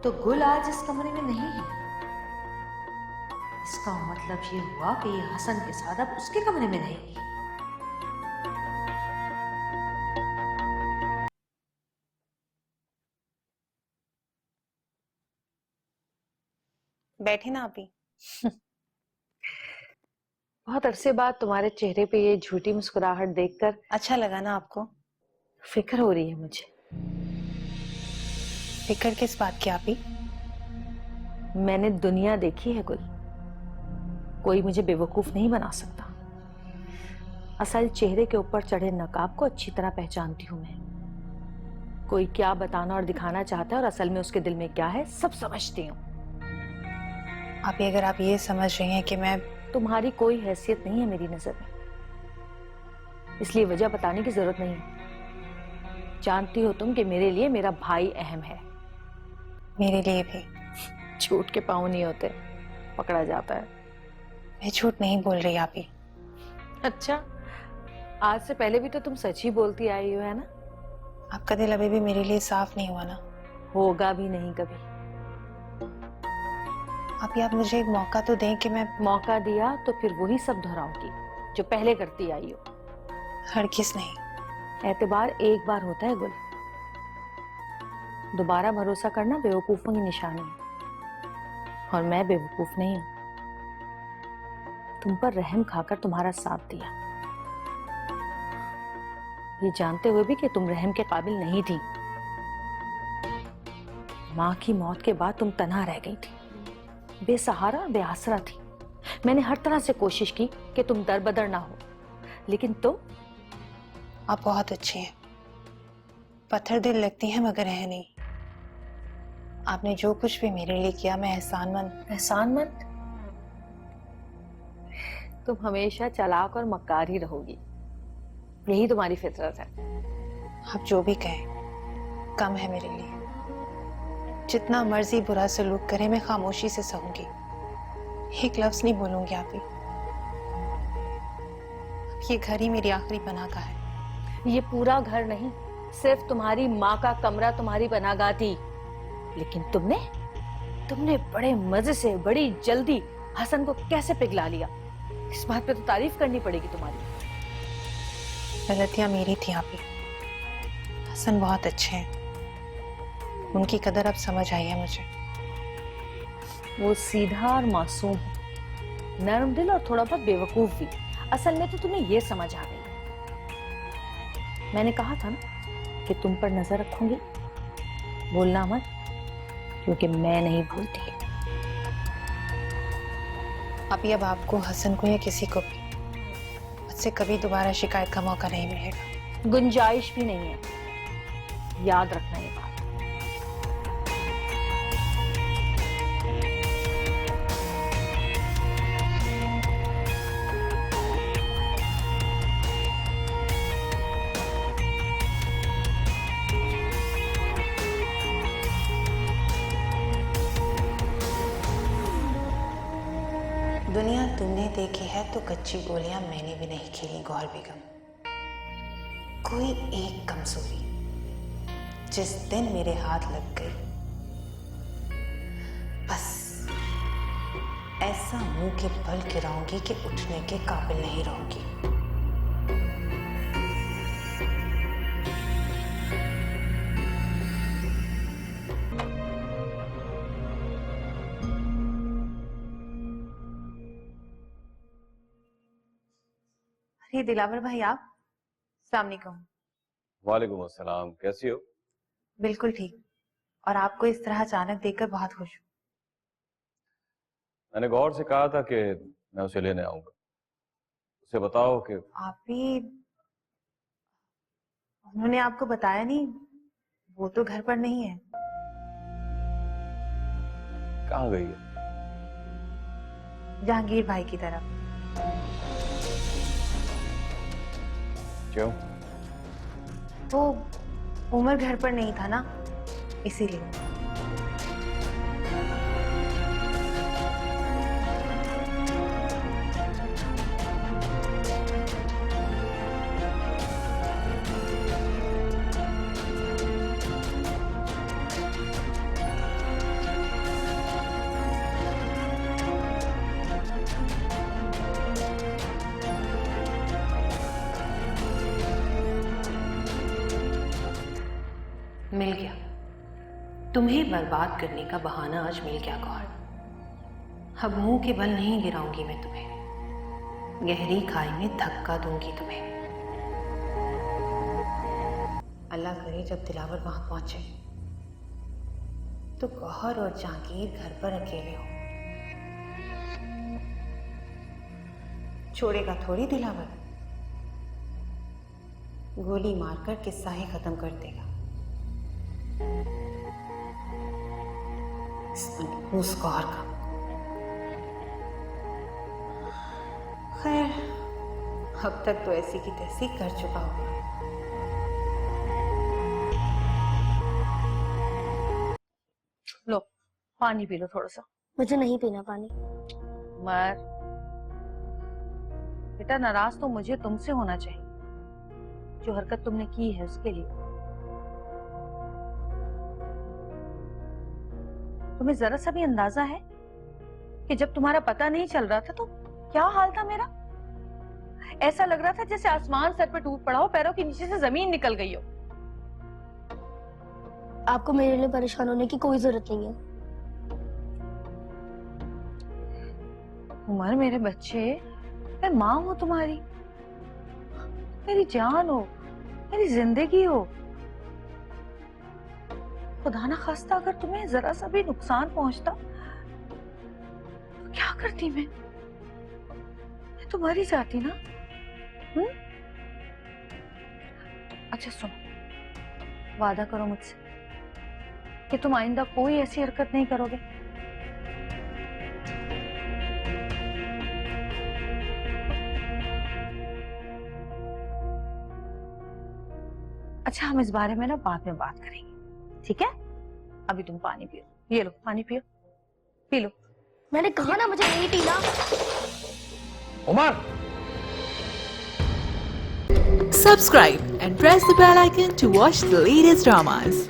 तो गुल आज इस कमरे में नहीं है। इसका मतलब ये हुआ कि ये हसन के साथ अब उसके कमरे में रहेगी। बैठे ना अभी। बहुत अरसे बाद तुम्हारे चेहरे पे ये झूठी मुस्कुराहट देखकर अच्छा लगा ना आपको? फिक्र हो रही है मुझे। फिक्र किस बात की आपी? मैंने दुनिया देखी है गुल, कोई मुझे बेवकूफ नहीं बना सकता। असल चेहरे के ऊपर चढ़े नकाब को अच्छी तरह पहचानती हूं मैं। कोई क्या बताना और दिखाना चाहता है और असल में उसके दिल में क्या है सब समझती हूँ। आपी अगर आप ये समझ रही हैं कि मैं... तुम्हारी कोई हैसियत नहीं है मेरी नजर में, इसलिए वजह बताने की जरूरत नहीं है। जानती हो तुम कि मेरे लिए मेरा भाई अहम है। मेरे लिए भी। झूठ के पांव नहीं होते, पकड़ा जाता है। मैं झूठ नहीं बोल रही आपी। अच्छा, आज से पहले भी तो तुम सच ही बोलती आई हो, है ना? आपका दिल अभी भी मेरे लिए साफ नहीं हुआ ना? होगा भी नहीं कभी। आप मुझे एक मौका तो दें कि मैं... मौका दिया तो फिर वही सब दोहराऊंगी जो पहले करती आई हो। हरगिज़ नहीं। एतबार एक बार होता है गुल, दोबारा भरोसा करना बेवकूफों की निशानी है, और मैं बेवकूफ नहीं हूं। तुम पर रहम खाकर तुम्हारा साथ दिया, ये जानते हुए भी कि तुम रहम के काबिल नहीं थी। माँ की मौत के बाद तुम तन्हा रह गई थी, बेसहारा और बेआसरा थी। मैंने हर तरह से कोशिश की कि तुम दरबदर ना हो, लेकिन तुम... आप बहुत अच्छे हैं, पत्थर दिल लगती हैं मगर है नहीं। आपने जो कुछ भी मेरे लिए किया मैं एहसानमंद... एहसानमंद? तुम हमेशा चालाक और मक्कार ही रहोगी, यही तुम्हारी फितरत है। आप जो भी कहें कम है मेरे लिए। जितना मर्जी बुरा सलूक करे मैं खामोशी से सहूंगी, एक लफ्ज नहीं बोलूंगी आप ही। ये घर ही मेरी आखिरी पनाह का है। ये पूरा घर नहीं, सिर्फ तुम्हारी माँ का कमरा तुम्हारी पनाहगाह थी। लेकिन तुमने बड़े मजे से बड़ी जल्दी हसन को कैसे पिघला लिया, इस बात पे तो तारीफ करनी पड़ेगी तुम्हारी। गलतियां मेरी थी आप ही। हसन बहुत अच्छे हैं, उनकी कदर अब समझ आई है मुझे। वो सीधा और मासूम है, नरम दिल और थोड़ा बहुत बेवकूफ भी। असल में तो तुम्हें ये समझ आ गई। मैंने कहा था ना कि तुम पर नजर रखूंगी, बोलना मत, क्योंकि मैं नहीं भूलती। अभी अब आपको, हसन को या किसी को भी मुझसे कभी दोबारा शिकायत का मौका नहीं मिलेगा। गुंजाइश भी नहीं है, याद रखना ये बात। दुनिया तुमने देखी है तो कच्ची गोलियां मैंने भी नहीं खेली गौहर बेगम। कोई एक कमजोरी जिस दिन मेरे हाथ लग गई, बस ऐसा मुंह के बल गिराऊंगी कि उठने के काबिल नहीं रहूंगी। अरे दिलावर भाई, आप? अस्सलाम वालेकुम। वालेकुम अस्सलाम, कैसी हो? बिल्कुल ठीक। और आपको इस तरह अचानक देखकर बहुत खुश हूँ। मैंने गौर से कहा था कि मैं उसे लेने आऊंगा। उसे बताओ कि आप भी... उन्होंने आपको बताया नहीं? वो तो घर पर नहीं है। कहाँ गई है? जहांगीर भाई की तरफ। क्यों? वो उमर घर पर नहीं था ना, इसीलिए। मिल गया। तुम्हें बर्बाद करने का बहाना आज मिल गया गौहर। अब मुंह के बल नहीं गिराऊंगी मैं तुम्हें, गहरी खाई में धक्का दूंगी तुम्हें। अल्लाह करे जब दिलावर वहां पहुंचे तो गौहर और जहांगीर घर पर अकेले हो। छोड़ेगा थोड़ी दिलावर, गोली मारकर किस्सा ही खत्म कर देगा। उस गौहर का खैर, अब तक तो ऐसी की तैसी कर चुका होगा। लो पानी पी लो थोड़ा सा। मुझे नहीं पीना पानी। मर बेटा, नाराज तो मुझे तुमसे होना चाहिए, जो हरकत तुमने की है उसके लिए। तुम्हें जरा सा भी अंदाजा है कि जब तुम्हारा पता नहीं चल रहा था तो क्या हाल था मेरा? ऐसा लग रहा था जैसे आसमान सर पे टूट पड़ा हो, पैरों के नीचे से जमीन निकल गई हो। आपको मेरे लिए परेशान होने की कोई जरूरत नहीं है। उमर मेरे बच्चे, मैं माँ हूं तुम्हारी, मेरी जान हो, मेरी जिंदगी हो। खुदा ना खास्ता अगर तुम्हें जरा सा भी नुकसान पहुंचता तो क्या करती मैं तो मर ही जाती ना। अच्छा सुनो, वादा करो मुझसे कि तुम आइंदा कोई ऐसी हरकत नहीं करोगे। अच्छा, हम इस बारे में ना बाद में बात करेंगे, ठीक है? अभी तुम पानी पियो, ये लो पानी पियो, पी लो। मैंने कहा ना मुझे नहीं पीना। Umar! Subscribe and press the bell icon to watch the latest dramas.